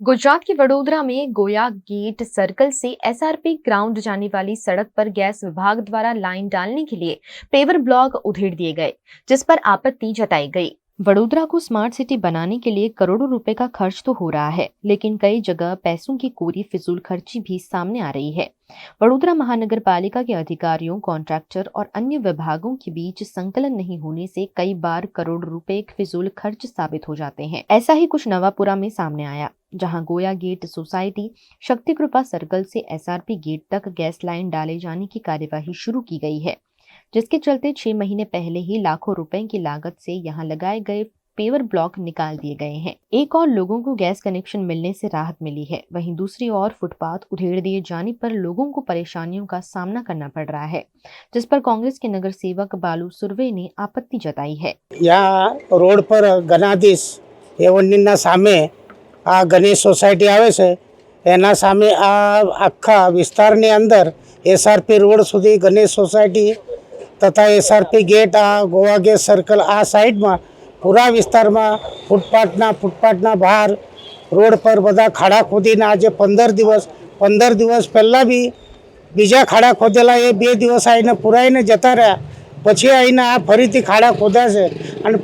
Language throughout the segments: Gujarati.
गुजरात के वडोदरा में गोया गेट सर्कल से एसआरपी ग्राउंड जाने वाली सड़क पर गैस विभाग द्वारा लाइन डालने के लिए पेवर ब्लॉक उधेड़ दिए गए, जिस पर आपत्ति जताई गई। वडोदरा को स्मार्ट सिटी बनाने के लिए करोड़ों रुपए का खर्च तो हो रहा है, लेकिन कई जगह पैसों की कोरी फिजूल खर्ची भी सामने आ रही है। वडोदरा महानगर पालिका के अधिकारियों, कॉन्ट्रैक्टर और अन्य विभागों के बीच संकलन नहीं होने से कई बार करोड़ रुपए फिजूल खर्च साबित हो जाते हैं। ऐसा ही कुछ नवापुरा में सामने आया, जहां गोया गेट सोसाइटी शक्ति कृपा सर्कल से एसआरपी गेट तक गैस लाइन डाले जाने की कार्यवाही शुरू की गई है, जिसके चलते 6 महीने पहले ही लाखों रुपए की लागत से यहां लगाए गए पेवर ब्लॉक निकाल दिए गए हैं। एक और लोगों को गैस कनेक्शन मिलने से राहत मिली है, वहीं दूसरी ओर फुटपाथ उधेड़ दिए जाने पर लोगों को परेशानियों का सामना करना पड़ रहा है, जिस पर कांग्रेस के नगर सेवक बालू सुर्वे ने आपत्ति जताई है। यहाँ रोड पर गणाधीश એવનના સામે આ ગણેશ સોસાયટી આવે છે, એના સામે આ આખા વિસ્તારની અંદર એસઆરપી રોડ સુધી ગણેશ સોસાયટી તથા એસઆરપી ગેટ આ ગોવા ગેસ સર્કલ આ સાઈડમાં પૂરા વિસ્તારમાં ફૂટપાથના બહાર રોડ પર બધા ખાડા ખોદીને આજે 15 દિવસ પહેલાં બી બીજા ખાડા ખોદેલા એ 2 દિવસ આવીને પુરાઈને જતા રહ્યા, પછી આવીને આ ફરીથી ખાડા ખોદ્યા છે અને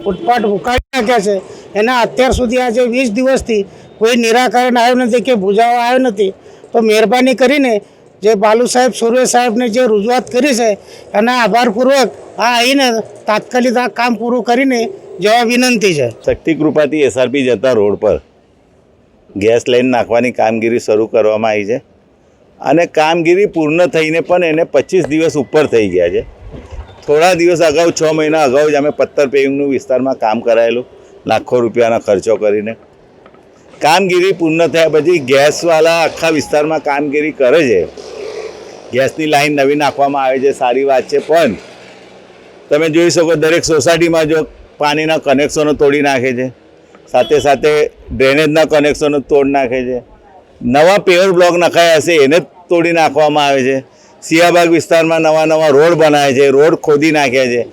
ફૂટપાથ ઉકાળી નાખ્યા છે। એના અત્યાર સુધી આજે 20 દિવસથી કોઈ નિરાકરણ આવ્યું નથી કે બુજાવો આવ્યો નથી। તો મહેરબાની કરીને જે બાલુ સાહેબ, સુર્વે સાહેબને જે રજૂઆત કરી છે એના આભારપૂર્વક આ આવીને તાત્કાલિક આ કામ પૂરું કરીને જવા વિનંતી છે। શક્તિ કૃપાથી એસઆરપી જતા રોડ પર ગેસ લાઈન નાખવાની કામગીરી શરૂ કરવામાં આવી છે અને કામગીરી પૂર્ણ થઈને પણ એને 25 દિવસ ઉપર થઈ ગયા છે। થોડા દિવસ અગાઉ 6 મહિના અગાઉ જ અમે પથ્થર પેવિંગનું વિસ્તારમાં કામ કરાયેલું, લાખો રૂપિયાના ખર્ચો કરીને। કામગીરી પૂર્ણ થયા પછી ગેસવાળા આખા વિસ્તારમાં કામગીરી કરે છે, ગેસની લાઈન નવી નાખવામાં આવે છે, સારી વાત છે, પણ તમે જોઈ શકો દરેક સોસાયટીમાં જો પાણીના કનેક્શનો તોડી નાખે છે, સાથે સાથે ડ્રેનેજના કનેક્શનો તોડી નાખે છે, નવા પેવર બ્લોક નખાયા હશે એને તોડી નાખવામાં આવે છે, સિયાબાગ વિસ્તારમાં નવા રોડ બનાવે છે, રોડ ખોદી નાખ્યા છે।